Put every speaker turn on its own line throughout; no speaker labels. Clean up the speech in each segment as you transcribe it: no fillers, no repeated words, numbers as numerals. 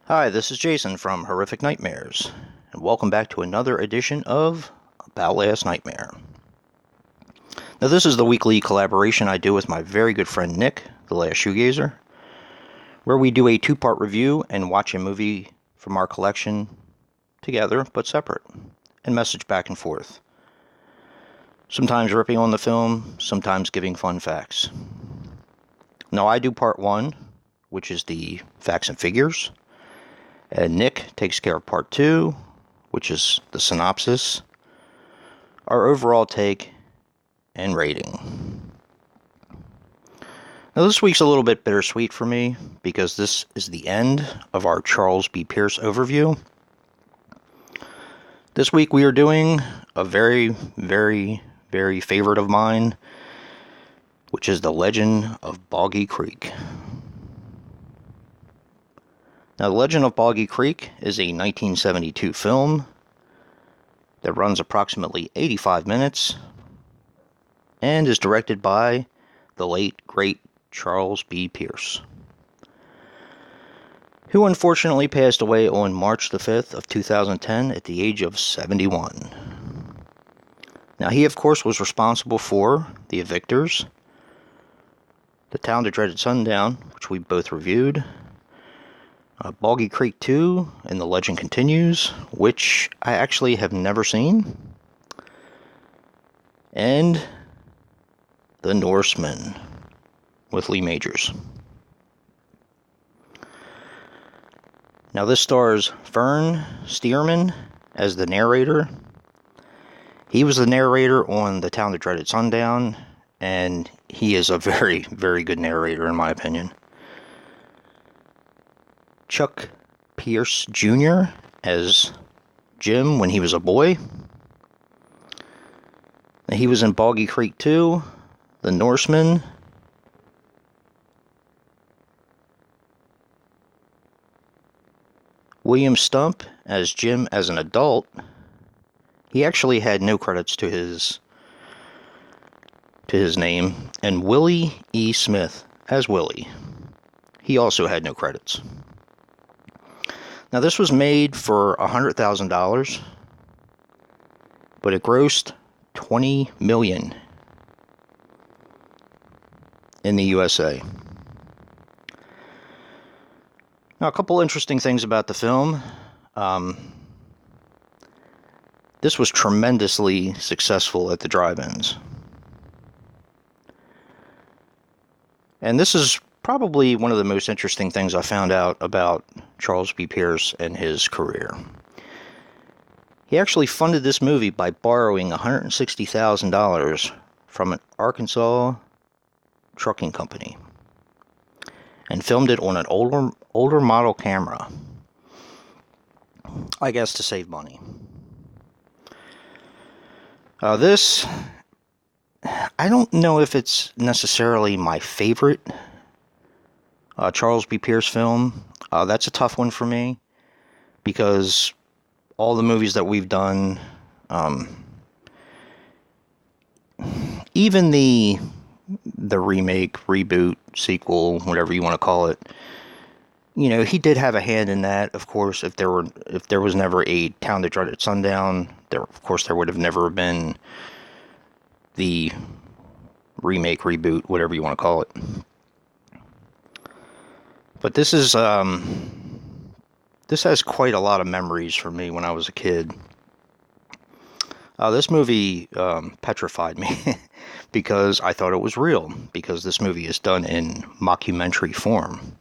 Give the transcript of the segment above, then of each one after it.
Hi, this is Jason from Horrific Nightmares, and welcome back to another edition of About Last Nightmare. Now, this is the weekly collaboration I do with my very good friend Nick, the Last Shoegazer, where we do a two-part review and watch a movie from our collection together, but separate, and message back and forth. Sometimes ripping on the film, sometimes giving fun facts. Now, I do part one, which is the facts and figures. And Nick takes care of part two, which is the synopsis, our overall take, and rating. Now, this week's a little bit bittersweet for me because this is the end of our Charles B. Pierce overview. This week we are doing a very, very, very favorite of mine, which is The Legend of Boggy Creek. Now, The Legend of Boggy Creek is a 1972 film that runs approximately 85 minutes and is directed by the late, great Charles B. Pierce, who unfortunately passed away on March the 5th of 2010 at the age of 71. Now, he, of course, was responsible for The Evictors, The Town That Dreaded Sundown, which we both reviewed, Boggy Creek 2, and The Legend Continues, which I actually have never seen, and The Norseman with Lee Majors. Now, this stars Fern Stearman as the narrator. He was the narrator on The Town That Dreaded Sundown, and he is a very, very good narrator in my opinion. Chuck Pierce Jr. as Jim when he was a boy. He was in Boggy Creek 2, The Norseman. William Stump as Jim as an adult. He actually had no credits to his name. And Willie E. Smith as Willie. He also had no credits. Now, this was made for $100,000, but it grossed $20 million in the USA. Now, a couple interesting things about the film. This was tremendously successful at the drive-ins. And this is probably one of the most interesting things I found out about Charles B. Pierce and his career. He actually funded this movie by borrowing $160,000 from an Arkansas trucking company and filmed it on an older model camera, I guess to save money. This, I don't know if it's necessarily my favorite Charles B. Pierce film. That's a tough one for me because all the movies that we've done, even the remake, reboot, sequel, whatever you want to call it, you know, he did have a hand in that. Of course, if there was never a Town That Dreaded Sundown, there would have never been the remake, reboot, whatever you want to call it. But this is, this has quite a lot of memories for me when I was a kid. This movie petrified me because I thought it was real, because this movie is done in mockumentary form.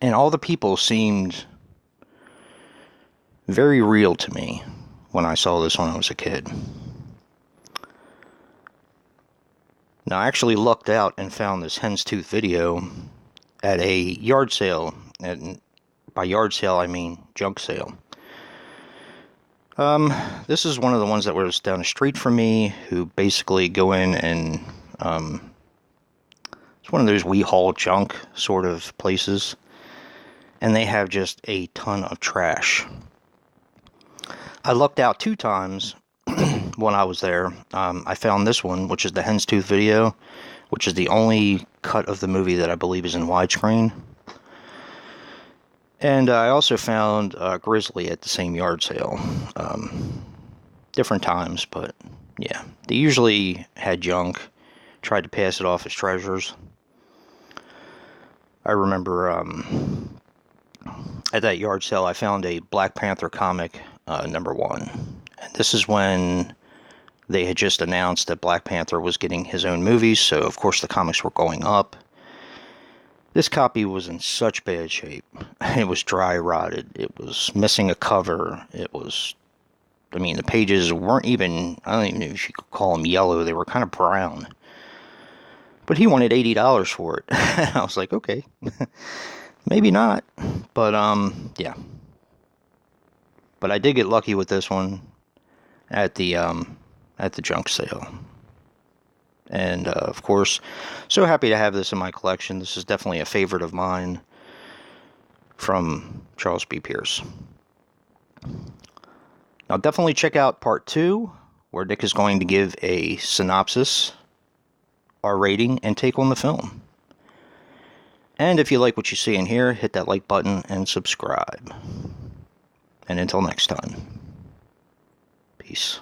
And all the people seemed very real to me when I saw this when I was a kid. Now, I actually lucked out and found this Hen's Tooth video at a yard sale, and by yard sale I mean junk sale. This is one of the ones that was down the street from me, who basically go in and It's one of those we haul junk sort of places, and they have just a ton of trash. I lucked out 2 times when I was there. I found this one, which is the Hen's Tooth video, which is the only cut of the movie that I believe is in widescreen. And I also found Grizzly at the same yard sale. Different times, but yeah. They usually had junk, tried to pass it off as treasures. I remember at that yard sale I found a Black Panther comic, #1. And this is when they had just announced that Black Panther was getting his own movies, so of course the comics were going up. This copy was in such bad shape. It was dry rotted. It was missing a cover. It was, I mean, the pages weren't even, I don't even know if you could call them yellow. They were kind of brown. But he wanted $80 for it. I was like, okay, maybe not. But, yeah. But I did get lucky with this one at the junk sale. And, of course, so happy to have this in my collection. This is definitely a favorite of mine from Charles B. Pierce. Now, definitely check out part 2, where Nick is going to give a synopsis, our rating, and take on the film. And if you like what you see in here, hit that like button and subscribe. And until next time, peace.